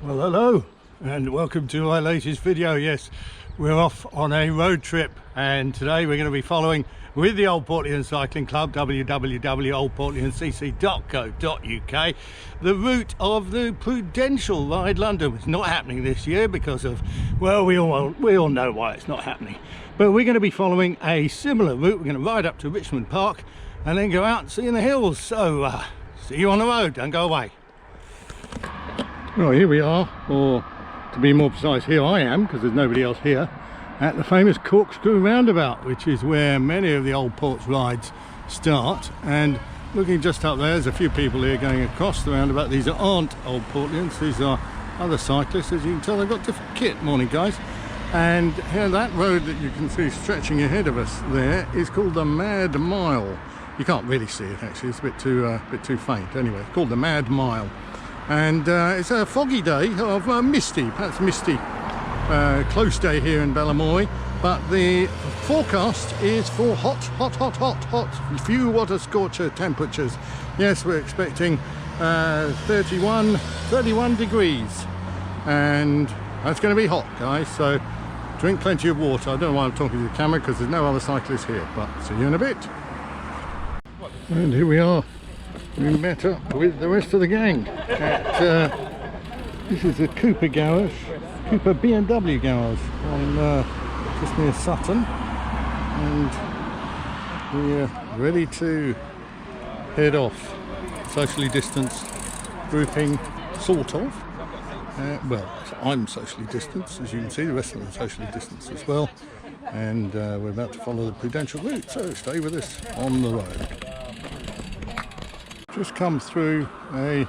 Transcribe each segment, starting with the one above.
Well, hello and welcome to my latest video. Yes, we're off on a road trip and today we're going to be following with the Old Portlians Cycling Club, www.oldportliancc.co.uk, the route of the Prudential Ride London. It's not happening this year because of, well, we all know why it's not happening, but we're going to be following a similar route. We're going to ride up to Richmond Park and then go out and see in the hills. So see you on the road, don't go away. Well, here we are, or to be more precise, here I am, because there's nobody else here, at the famous Corkscrew Roundabout, which is where many of the Old Ports rides start. And looking just up there, there's a few people here going across the roundabout. These aren't Old Portlians, these are other cyclists. As you can tell, they've got different kit. Morning, guys. And here, that road that you can see stretching ahead of us there is called the Mad Mile. You can't really see it, actually, it's a bit too faint. Anyway, it's called the Mad Mile. And it's a foggy day of misty, perhaps misty, close day here in Balamoy, but the forecast is for hot, few water scorcher temperatures. Yes, we're expecting 31 degrees, and that's going to be hot, guys, so drink plenty of water. I don't know why I'm talking to the camera because there's no other cyclists here, but see you in a bit. And here we are. We met up with the rest of the gang at this is the Cooper BMW garage on just near Sutton, and we're ready to head off. Socially distanced grouping, sort of. Well, I'm socially distanced, as you can see. The rest of them are socially distanced as well, and we're about to follow the Prudential route, so stay with us on the road. Just come through a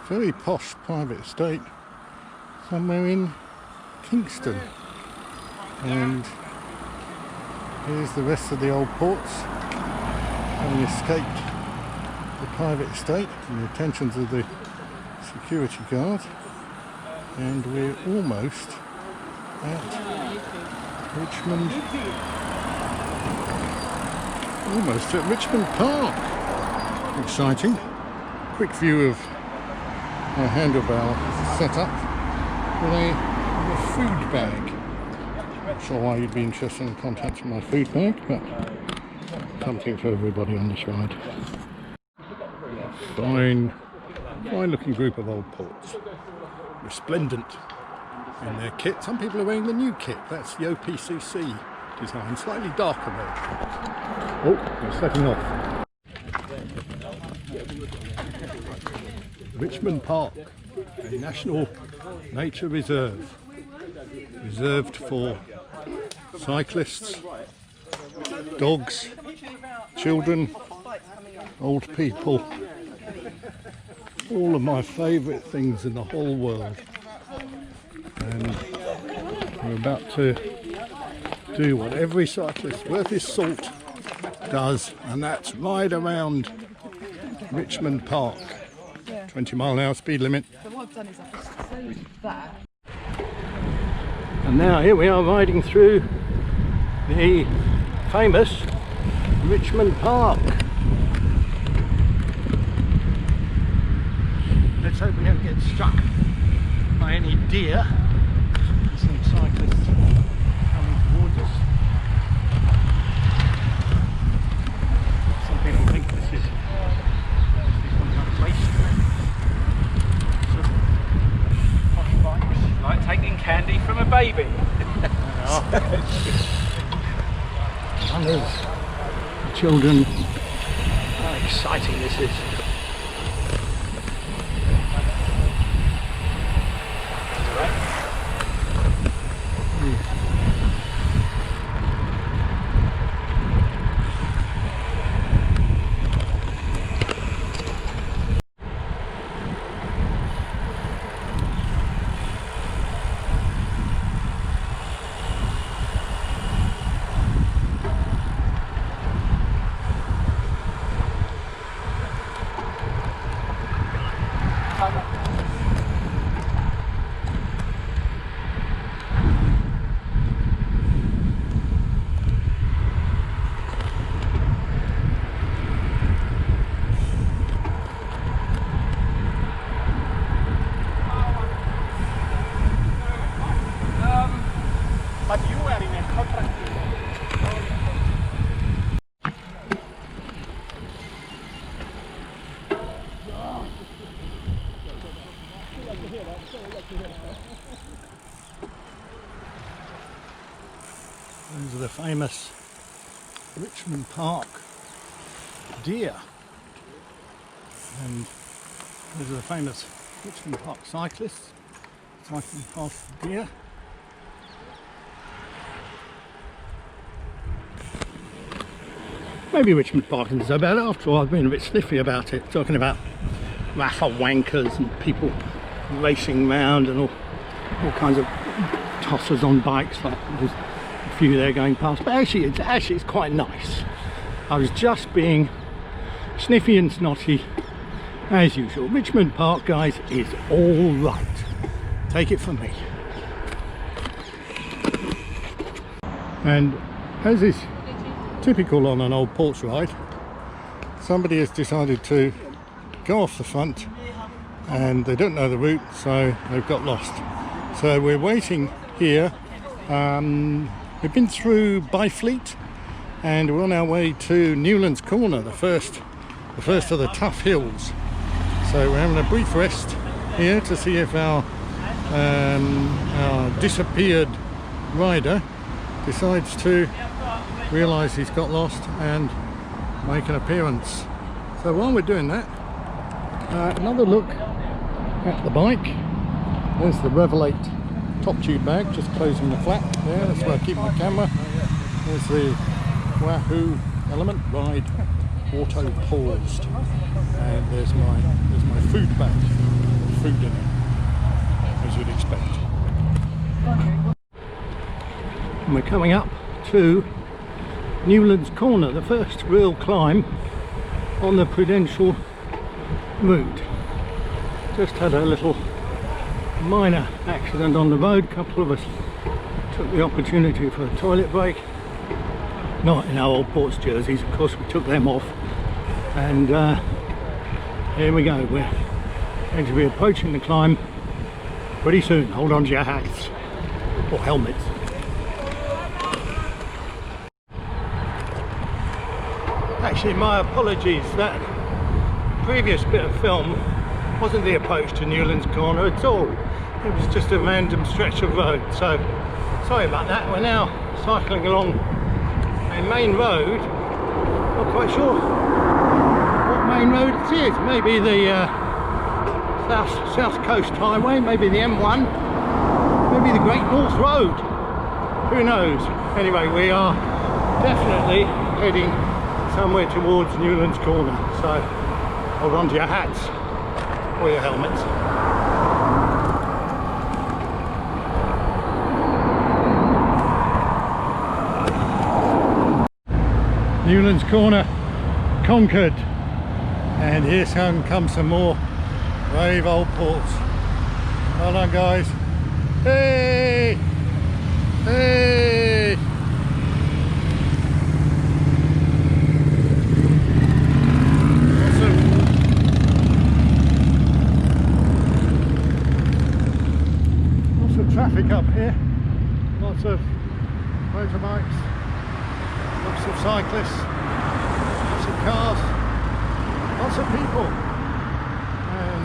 very posh private estate somewhere in Kingston, and here's the rest of the Old Ports having escaped the private estate and the attentions of the security guard, and we're almost at Richmond Park. Exciting. Quick view of a handlebar set up with a food bag. Not sure why you'd be interested in contacting my food bag, but something for everybody on this ride. Fine looking group of Old Ports. Resplendent in their kit. Some people are wearing the new kit. That's the OPCC design. Slightly darker though. Oh, we're setting off. Richmond Park, a national nature reserve, reserved for cyclists, dogs, children, old people, all of my favourite things in the whole world. And we're about to do what every cyclist worth his salt does, and that's ride around Richmond Park. 20-mile-an-hour speed limit. And now here we are riding through the famous Richmond Park. Let's hope we don't get struck by any deer. Some cyclists coming towards us. Some people think this is one of the place. Like taking candy from a baby. Runners, children, how exciting this is. Those are the famous Richmond Park deer, and those are the famous Richmond Park cyclists cycling past the deer. Maybe Richmond Park isn't so bad after all. I've been a bit sniffy about it, talking about raffle wankers and people racing round and all kinds of tossers on bikes. Like there's a few there going past, but actually it's quite nice. I was just being sniffy and snotty as usual. Richmond Park, guys, is all right. Take it from me. And as is typical on an old porch ride, somebody has decided to go off the front and they don't know the route, so they've got lost. So we're waiting here. We've been through Byfleet and we're on our way to Newlands Corner, the first of the tough hills. So we're having a brief rest here to see if our disappeared rider decides to realise he's got lost and make an appearance. So while we're doing that, another look at the bike. There's the Revelate top tube bag, just closing the flap there. That's where I keep my camera. There's the Wahoo Element Ride auto paused, and there's my food bag, food in it, as you'd expect. And we're coming up to Newlands Corner, the first real climb on the Prudential route. Just had a little minor accident on the road. A couple of us took the opportunity for a toilet break. Not in our Old Ports jerseys, of course. We took them off, and here we go. We're going to be approaching the climb pretty soon. Hold on to your hats or helmets. Actually, my apologies, that previous bit of film wasn't the approach to Newlands Corner at all. It was just a random stretch of road, so sorry about that. We're now cycling along a main road. Not quite sure what main road it is. Maybe the South Coast Highway, maybe the M1, maybe the Great North Road. Who knows? Anyway, we are definitely heading somewhere towards Newlands Corner, so hold on to your hats or your helmets. Newlands Corner conquered, and here comes some more brave old ports. Well done, guys. Hey! Hey! Traffic up here, lots of motorbikes, lots of cyclists, lots of cars, lots of people, and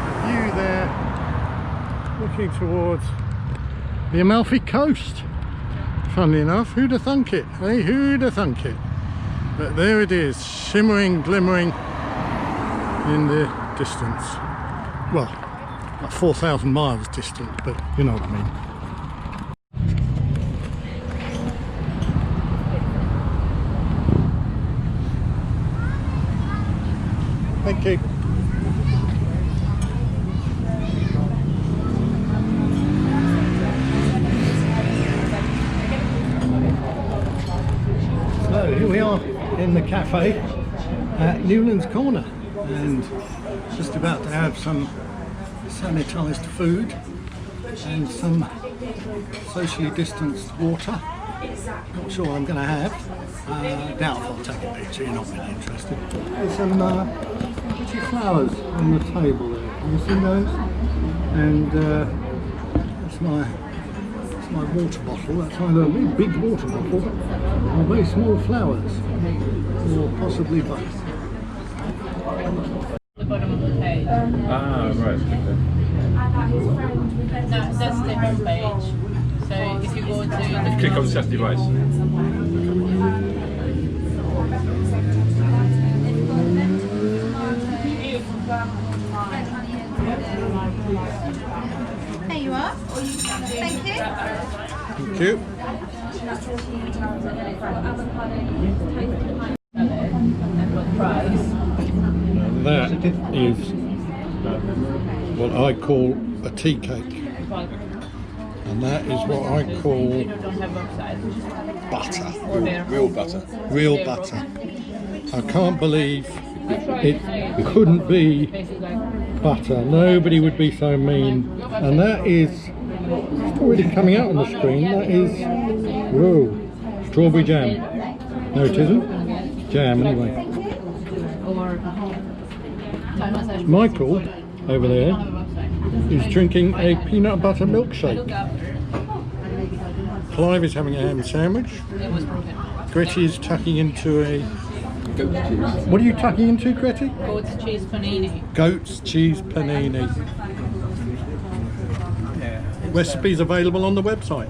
a view there looking towards the Amalfi Coast. Funnily enough, who'd have thunk it, eh? Who'd have thunk it? But there it is, shimmering, glimmering in the distance. Well, 4,000 miles distant, but you know what I mean. Thank you. So here we are in the cafe at Newlands Corner, and just about to have some sanitised food and some socially distanced water. Not sure what I'm going to have. Doubt I'll take a picture, you're not really interested. There's some pretty flowers on the table there. Can you see those? And that's my water bottle. That's either a really big water bottle or very small flowers, or possibly both. The bottom of the page. Ah, right. click on Saturday device. There you are. Thank you. Thank you. Now that is what I call a tea cake. And that is what I call butter. Real butter. Real butter. I can't believe it couldn't be butter. Nobody would be so mean. And that is, it's already coming out on the screen, that is, whoa, strawberry jam. No, it isn't. Jam anyway. Michael, over there, is drinking a peanut butter milkshake. Clive is having a ham sandwich. Gretty is tucking into a... Goat's cheese. What are you tucking into, Gretty? Goat's cheese panini. Goat's cheese panini. Recipes available on the website.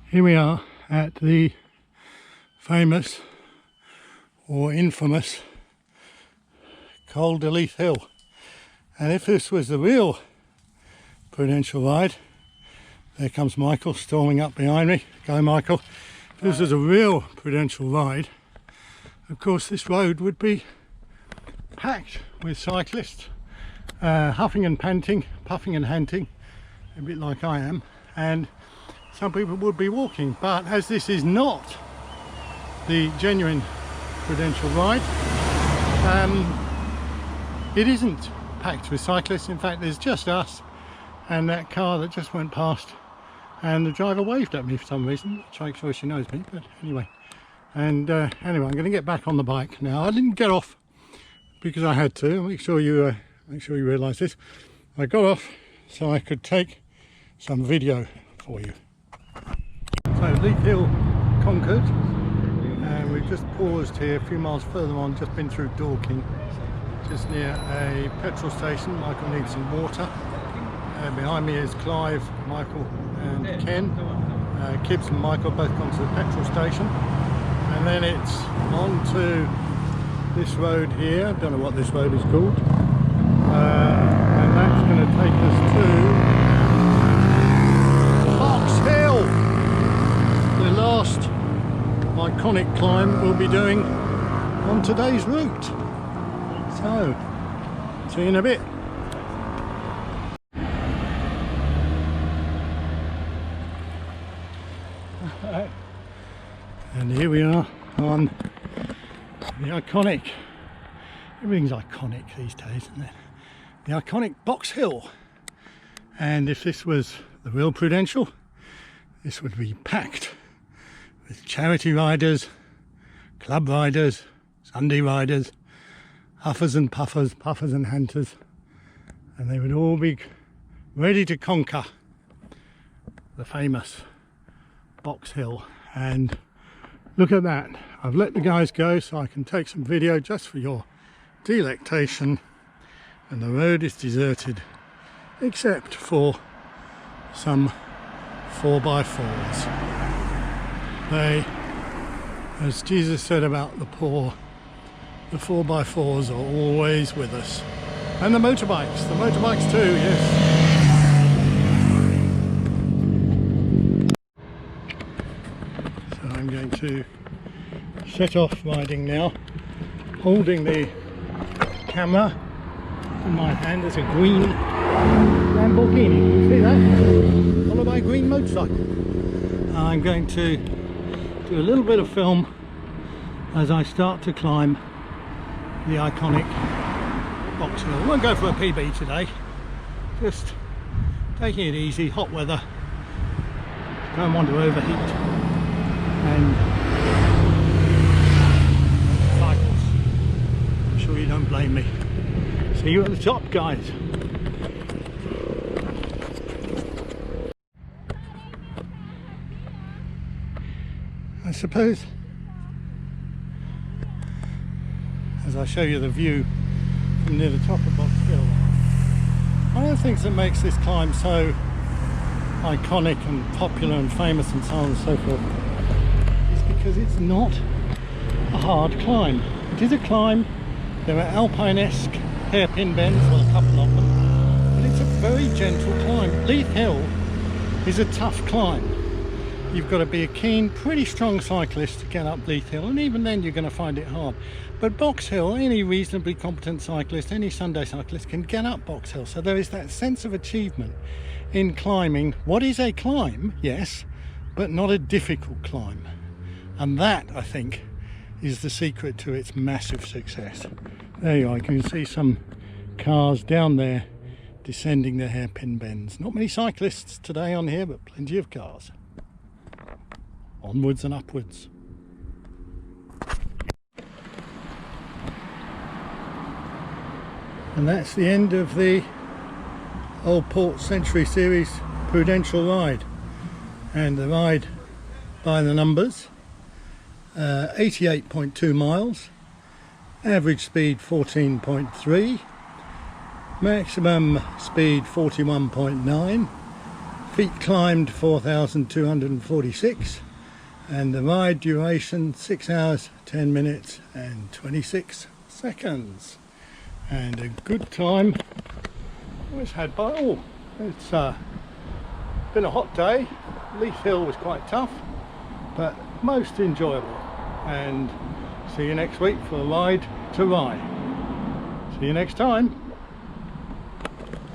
Here we are at the famous or infamous Calderleith Hill. And if this was the real Prudential Ride, there comes Michael storming up behind me. Go, Michael. If this was a real Prudential Ride, of course this road would be packed with cyclists, huffing and panting, puffing and panting, a bit like I am, and some people would be walking. But as this is not the genuine Prudential Ride, it isn't packed with cyclists. In fact, there's just us and that car that just went past, and the driver waved at me for some reason, which I'm sure she knows me, but anyway. And anyway, I'm going to get back on the bike now. I didn't get off because I had to. Make sure you realise this. I got off so I could take some video for you. So Leith Hill conquered, and we've just paused here a few miles further on, just been through Dorking, just near a petrol station. Michael needs some water. Behind me is Clive, Michael and Ken. Kibbs and Michael both gone to the petrol station. And then it's on to this road here. I don't know what this road is called. And that's going to take us to Box Hill, the last iconic climb we'll be doing on today's route. So, see you in a bit. And here we are on the iconic, everything's iconic these days, isn't it? The iconic Box Hill. And if this was the real Prudential, this would be packed with charity riders, club riders, Sunday riders, huffers and puffers, puffers and hunters, and they would all be ready to conquer the famous Box Hill. And look at that, I've let the guys go so I can take some video just for your delectation, and the road is deserted except for some 4x4s. They, as Jesus said about the poor, the 4x4s are always with us. And the motorbikes too, yes. So I'm going to set off riding now, holding the camera in my hand. There's a green Lamborghini, you see that? Followed by a green motorcycle. I'm going to do a little bit of film as I start to climb the iconic Box Hill. I won't go for a PB today, just taking it easy, hot weather, don't want to overheat, and cycles. I'm sure you don't blame me. See you at the top, guys. I suppose as I show you the view from near the top of Box Hill, one of the things that makes this climb so iconic and popular and famous and so on and so forth is because it's not a hard climb. It is a climb. There are alpine-esque hairpin bends, well, a couple of them, but it's a very gentle climb. Leith Hill is a tough climb. You've got to be a keen, pretty strong cyclist to get up Leith Hill, and even then you're going to find it hard. But Box Hill, any reasonably competent cyclist, any Sunday cyclist can get up Box Hill. So there is that sense of achievement in climbing what is a climb, yes, but not a difficult climb. And that, I think, is the secret to its massive success. There you are, you can see some cars down there descending the hairpin bends. Not many cyclists today on here, but plenty of cars. Onwards and upwards. And that's the end of the Old Port Century Series Prudential Ride. And the ride by the numbers, 88.2 miles, average speed 14.3, maximum speed 41.9, feet climbed 4,246, and the ride duration 6 hours 10 minutes and 26 seconds. And a good time was had by all. It's been a hot day. Leith Hill was quite tough, but most enjoyable. And see you next week for a ride to Rye. See you next time.